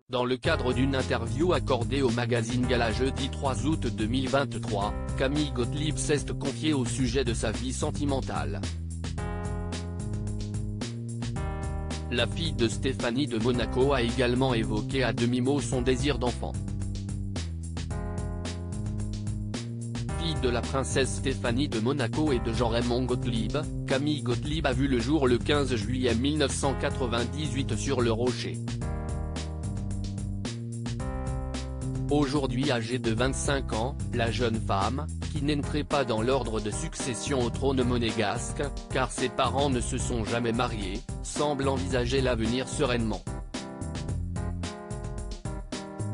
Dans le cadre d'une interview accordée au magazine Gala jeudi 3 août 2023, Camille Gottlieb s'est confiée au sujet de sa vie sentimentale. La fille de Stéphanie de Monaco a également évoqué à demi-mot son désir d'enfant. Fille de la princesse Stéphanie de Monaco et de Jean-Raymond Gottlieb, Camille Gottlieb a vu le jour le 15 juillet 1998 sur Le Rocher. Aujourd'hui âgée de 25 ans, la jeune femme, qui n'entrait pas dans l'ordre de succession au trône monégasque, car ses parents ne se sont jamais mariés, semble envisager l'avenir sereinement.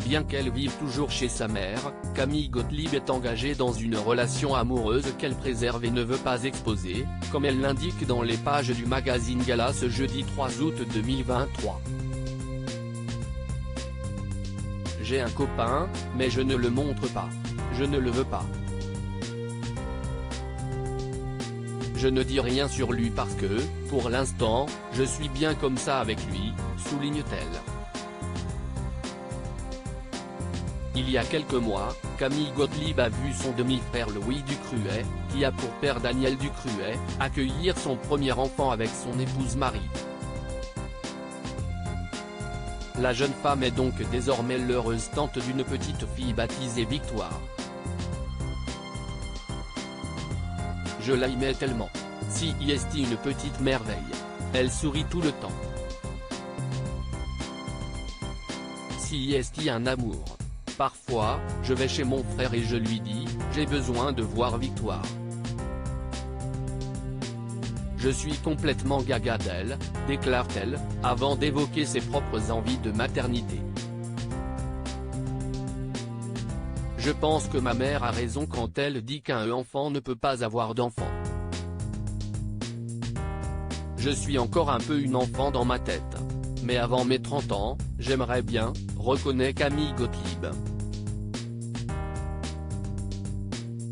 Bien qu'elle vive toujours chez sa mère, Camille Gottlieb est engagée dans une relation amoureuse qu'elle préserve et ne veut pas exposer, comme elle l'indique dans les pages du magazine Gala ce jeudi 3 août 2023. J'ai un copain, mais je ne le montre pas. Je ne le veux pas. Je ne dis rien sur lui parce que, pour l'instant, je suis bien comme ça avec lui, souligne-t-elle. Il y a quelques mois, Camille Gottlieb a vu son demi-frère Louis Ducruet, qui a pour père Daniel Ducruet, accueillir son premier enfant avec son épouse Marie. La jeune femme est donc désormais l'heureuse tante d'une petite fille baptisée Victoire. Je l'aimais tellement. Si est une petite merveille. Elle sourit tout le temps. Si est un amour. Parfois, je vais chez mon frère et je lui dis, j'ai besoin de voir Victoire. Je suis complètement gaga d'elle, déclare-t-elle, avant d'évoquer ses propres envies de maternité. Je pense que ma mère a raison quand elle dit qu'un enfant ne peut pas avoir d'enfant. Je suis encore un peu une enfant dans ma tête. Mais avant mes 30 ans, j'aimerais bien, reconnaît Camille Gottlieb.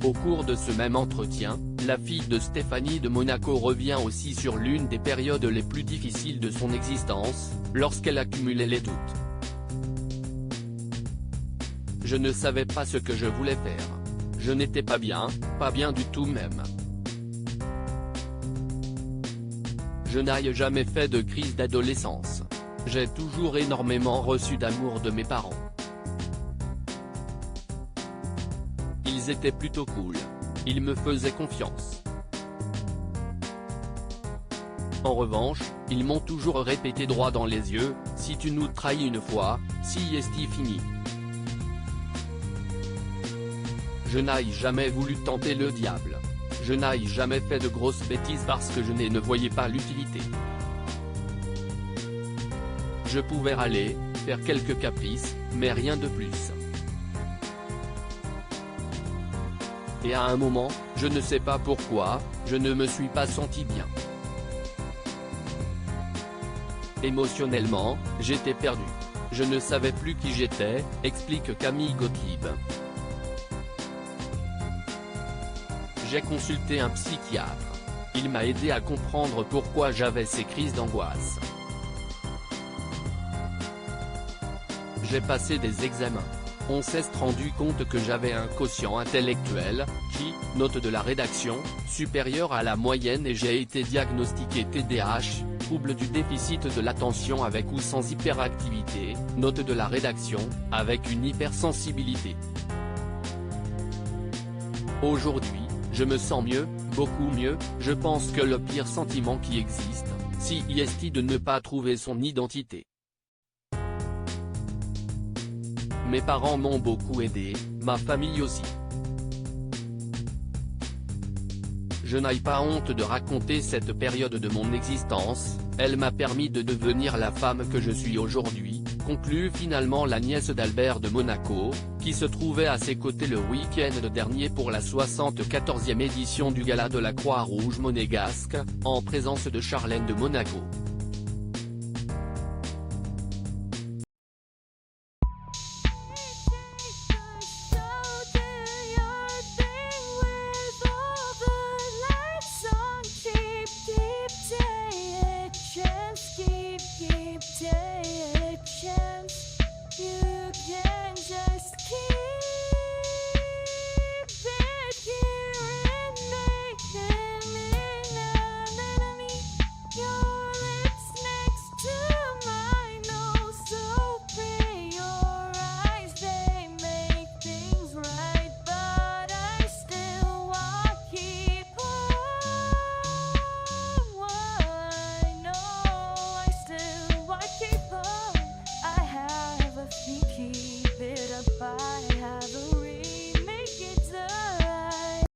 Au cours de ce même entretien, la fille de Stéphanie de Monaco revient aussi sur l'une des périodes les plus difficiles de son existence, lorsqu'elle accumulait les doutes. Je ne savais pas ce que je voulais faire. Je n'étais pas bien du tout même. Je n'ai jamais fait de crise d'adolescence. J'ai toujours énormément reçu d'amour de mes parents. Ils étaient plutôt cool. Ils me faisaient confiance. En revanche, ils m'ont toujours répété droit dans les yeux, si tu nous trahis une fois, si est fini. Je n'ai jamais voulu tenter le diable. Je n'ai jamais fait de grosses bêtises parce que je ne voyais pas l'utilité. Je pouvais râler, faire quelques caprices, mais rien de plus. Et à un moment, je ne sais pas pourquoi, je ne me suis pas senti bien. Émotionnellement, j'étais perdu. Je ne savais plus qui j'étais, explique Camille Gottlieb. J'ai consulté un psychiatre. Il m'a aidé à comprendre pourquoi j'avais ces crises d'angoisse. J'ai passé des examens. On s'est rendu compte que j'avais un quotient intellectuel, qui, note de la rédaction, supérieur à la moyenne et j'ai été diagnostiqué TDAH, trouble du déficit de l'attention avec ou sans hyperactivité, note de la rédaction, avec une hypersensibilité. Aujourd'hui, je me sens mieux, beaucoup mieux, je pense que le pire sentiment qui existe, si est de ne pas trouver son identité. Mes parents m'ont beaucoup aidé, ma famille aussi. Je n'ai pas honte de raconter cette période de mon existence, elle m'a permis de devenir la femme que je suis aujourd'hui, conclut finalement la nièce d'Albert de Monaco, qui se trouvait à ses côtés le week-end dernier pour la 74e édition du Gala de la Croix-Rouge monégasque, en présence de Charlène de Monaco.